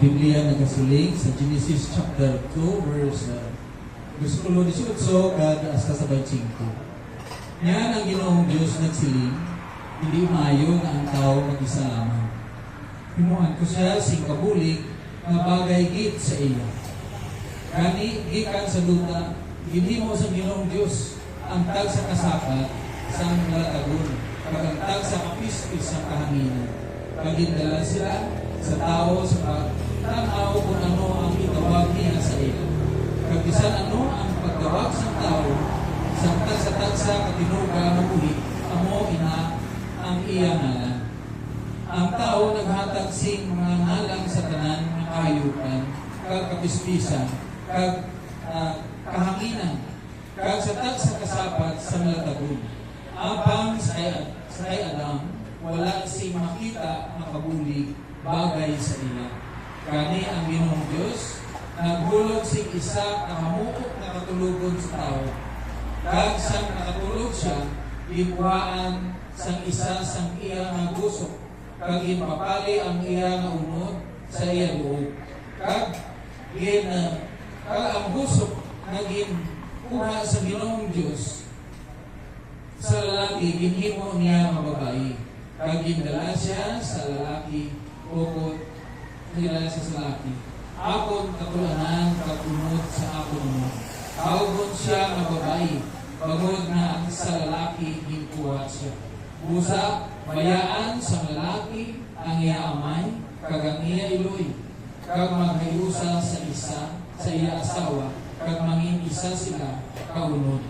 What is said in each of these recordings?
Biblia nagasuling sa Genesis chapter 2 verse versikulo 18 hasta sa 25. Yan ang Ginoong Diyos nagsiling, hindi maayo nga ang tao mag-isa lamang. Himuan ko siya sing kabulig nga bagay git sa iya. Gani gikan sa duta, ginhimo sa Ginoong Diyos ang tag sa kasapat sa malatagon, pagantag sa kapispis sa kahanginan. Pagindala sila sa tao sa pagtanaw kung ano ang itawag niya sa iya. Kabisan ano ang pagtawag sa tao sa tagsa-tagsa katinuga mabuhi, amo ina ang iya ngalan. Ang tao naghatag sing mga ngalang sa tanan ng kahayupan, kag kapispisan, kag kahanginan, kag sa tagsa kasapat sa malatagon. Apang sa Adam, wala sing makita makabulig bagay sa iya. Kani ang Ginoong Diyos naghulog sing isa kahamuok na katulugon sa tao. Kag sang nakatulog siya, gibuhaan sang isa sang iya nga gusok, kag ginpapali ang iya nga unod sa iya loob. Kag ang gusok na ginkuha sa Ginoong Diyos sa lalaki, ginhimo niya nga babae. Kag gindala siya sa lalaki, ukot nila sa lalaki. Akon katulanan kapunod sa akon mo. Tawgon siya nga babae, bagod na sa lalaki ginkuha siya. Busa, bayaan sa lalaki ang iya amay, kag ang iya iloy, kag maghayusa sa isa, sa iya asawa, kag mangin isa sila kaunod.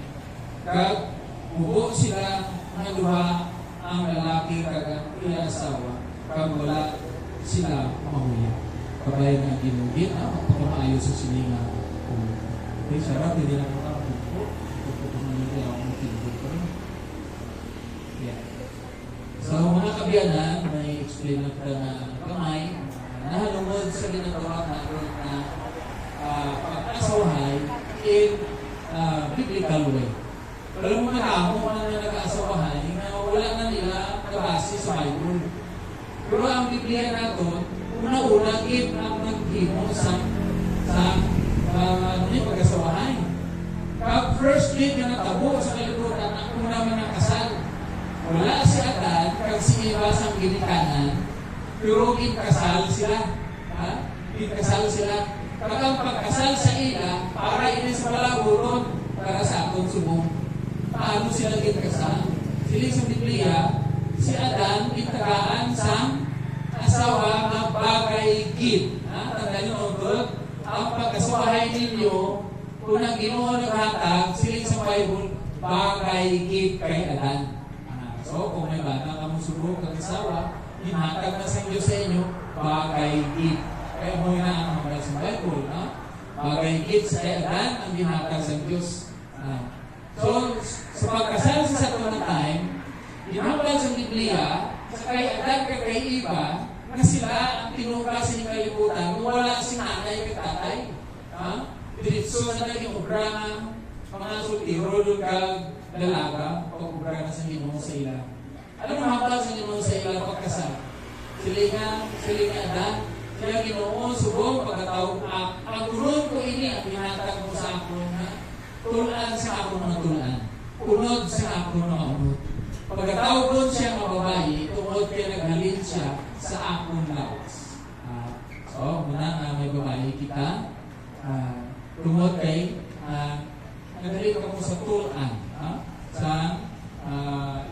Kag ubo sila nga duha ang lalaki kag ang iya asawa, kag wala sila mahuya. Kabayan nga ginugit, pagpapaayo sa silinga. Okay, sarap, hindi lang ako po. Pagpapamalik ako ng tinubog pa rin. Yeah. So, mga kabiyanan, may explain na kita na kamay, nahalungod sa ginagawa natin na pag-asawahay in biblical way. Alam mo na ako na nag-aasawahay na wala na nila kabase sa Bible. Pero ang Biblia natin, una-una, ang naghimo sa pag-asawahay. Kag first date na natabo sa kalibutan, ang una man ang kasal. Wala si Adan, kag si Eva sang ginikanan, pero ginkasal sila. Ginkasal sila. Kag ang pagkasal sa ila, para ini sa palaguron, para sa akong subong. Paano sila ginkasal? Sila sa Biblia, si Adan gitagaan sa asawa nga bagay git. Tanda nyo, ang pag-asawahay ninyo, kung ang Ginoo naghatag, siling sa Bible, bagay git kay Adan. So, kung may bata ka mong subok ang asawa, hinatag na sa Diyos sa inyo, bagay git. Kaya mo na ang mga sa Bible, bagay git sa kay Adan, ang hinatag sa Diyos. So, sa pagkasal sa tunang time, hinatag sa Biblia, sa kay Adan kay kay Eva, na sila ang tinuga sa kalibutan, wala si nanay at tatay. Diretso na naging obra ng mga sultiro doon kag dalaga, pag-obra na sa Ginoo sa ila. Ano mahapal sa Ginoo sa ila pagkasal? Sila Adan, sila Ginoo, subong, pagkatawag, ang unod ko ini, at hinatag mo sa ako na tulaan sa ako mga tulaan. Unod sa ako mga unod. Pagkatawag doon siya mga babae, tungod kaya naghalin siya sa akong lawas. So, muna may babae kita, tungod kay naghalin ka mo sa tulaan, sa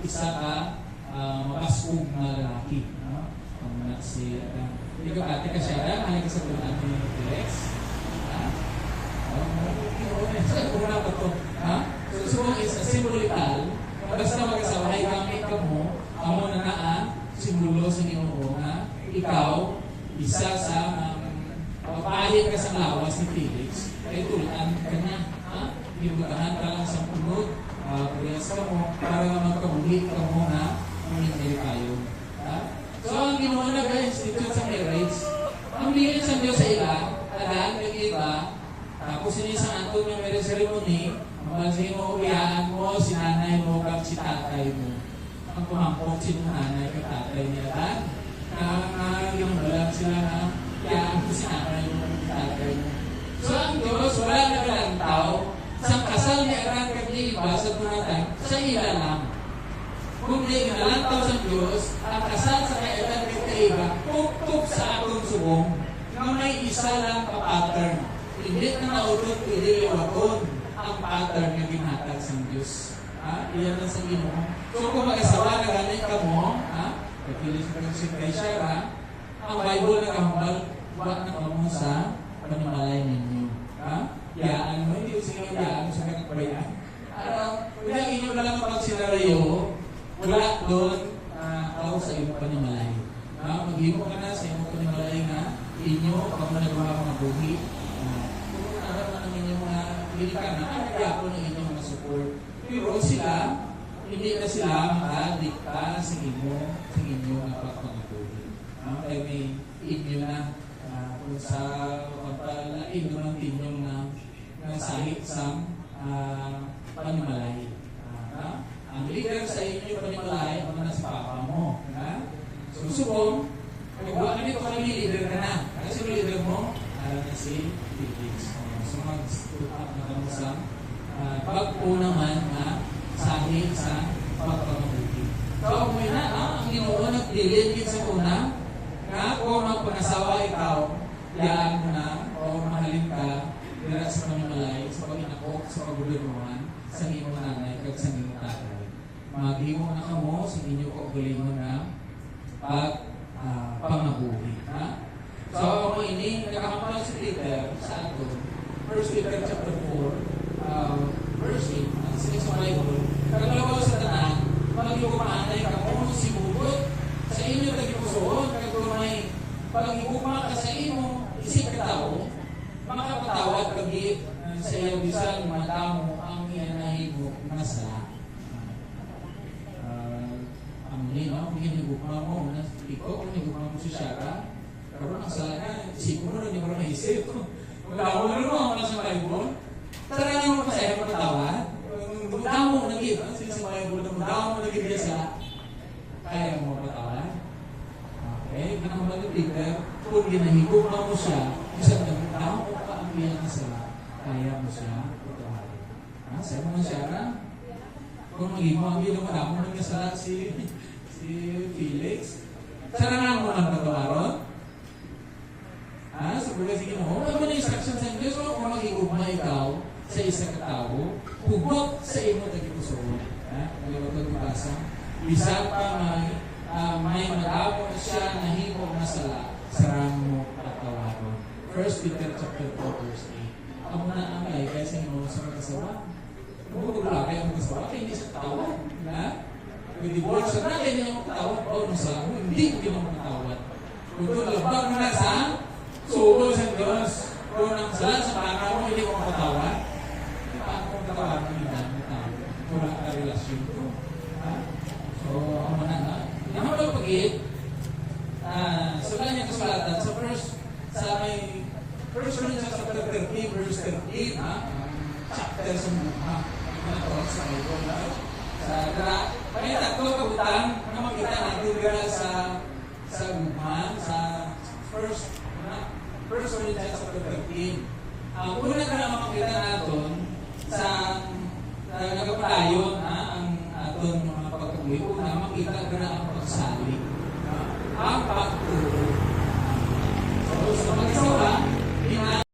isa ka mapaskog na lalaki. Pag si ikaw ate ka siya, mahal ka sa tulaan ni Felix. So, kung na ba ito? So, is a symbolical. Basta mag-asawahay gamit ka mo, amo na naan, simbolo sa Ginoo na ikaw, isa sa papahit ka sa lawas ni Felix, ay tulaan ka niya. Ibutahan ka lang sa punod, priyas ka mo, para magkabulit ka mo na umintay kayo. So, ang Ginoo nag-institute sa marriage, ang bilin sa Diyos sa ila, Adan, nag-iba, tapos sinisang Anton yung marriage ceremony, sige mo, uyaan mo, si nanay mo, kag si tatay mo. Ang kumampok si nanay kag tatay niya. Yung balang sila na Yan ang sinama yung tatay mo. So ang Diyos, wala na walang tao. Sa kasal ni Aran Kagliba sa tunatan, sa ila lang. Kundi nalantaw sa Diyos, ang kasal sa Aran Kagliba, tup sa atong subong, na may isa lang ka-pattern. Hindi na nautot, ililiwaton ang pattern na ginhatag sa Diyos. Iyan lang sa Ginoo. So kung mag-asawa na ganit ka mo, pagkilis ka si Kaysara, ang Bible na kahambal, wag na kamo sa panimalay ninyo. Yaan mo, hindi ko siya yaan sa nagpabayaan. Wala inyo na lang pag-sinaryo, wala doon ako sa iyong panimalay. Mag-imo ka na sa iyong panimalay nga, inyo, pag mo nagawa mga buhi, kung alam na namin yung mga pilikan na, nagyapo ng inyong mga support. Pero sila, hindi na sila makadikta sa inyo na pagpapatuloy. Kaya may inyo na kung sa pagpalain naman inyong na sahit sa panimalay. Ang leader sa inyo panimalay, ang na si Papa mo. Susubong, kung nito kami leader ka na. Kasi yung leader mo, na si Felix. So mag-step up na kami sa pag-po naman na sahit sa pagpapatuloy. So kung na, ang Ginoo nagdilin sa una, nga kung magpangasawa ikaw, yaan mo na, o mahalin ka, dira sa panimalay, sa pag-inakok, sa pagbuliruhan, sa iyong nanay, kag sa iyong tatay. Maghimo na ka mo, sa inyo kaugalingon na pangabuhi. So, ako ini, nakakampan si Peter sa ato, 1 Peter chapter 4, verse 8, ang sinig sa Bible, kagalabaw sa tanan, pag-iukumaanay ka mo, simugot, sa inyo tagipusoon, kagulmay, pag-iukuma ka sa inyo, isip ka tao, makapatawad kagi sa iyo bisan madamo ang iyanahin mo na sala. Ang lino, kung hinigukma mo, ikaw, kung hinigukma mo si Shara, karoon ang sala na, isip mo na, hindi mo na maisip. Magdamo na mo, ang nasa Bible. Talaga mo pa sa iyo patawad. Magdamo na gid, sa Bible, magdamo na gid sa kaya mo patawad. Okay, ginamahal ni Peter, kung ginahigukma mo siya, isang nagtao ka ang iyan na sila, kaya mo siya patawarin. Sabi mo na siya na, kung maging mo ang ilang mo nang kasala si Felix, sarangan mo ang patawaron? Sabi sige mo, ano na instruction sa Diyos, kung magigugma ikaw sa isang katao, hugot sa imo tagipusoon. Pag-iwag magbasa, bisan pa may mag-apo na siya na himog na sala, sarang mo patawaron. 1 Peter chapter 4 verse 8. Ako na ang ay kasi mo sa mag-asawa. Kung wala kayo mag-asawa, kayo hindi sa tawad. Mag-divorce na kayo niya magtawad. O, nasa mo, hindi ko ginang matawad. Kung ito, labag mo na sa subo sa Diyos. Kung ang sala sa baka mo, hindi ko matawad. Hindi pa ako matawad ng ilan mo tawad. Wala ka relasyon ko. So, ako na na. Yung mga pag-ibig, so kanya kasulatan sa may 1 Corinthians chapter 13, verse 13, chapter sa mga sa Bible. May tatlo kabutang na makita natin sa Gugman, sa 1 Corinthians chapter 13. Una ka na makita natin sa nagapalayon ang aton mga pagkabuhi. Una, makita ka na ang pagsali. Ang pagturo. So, sa mag-isawa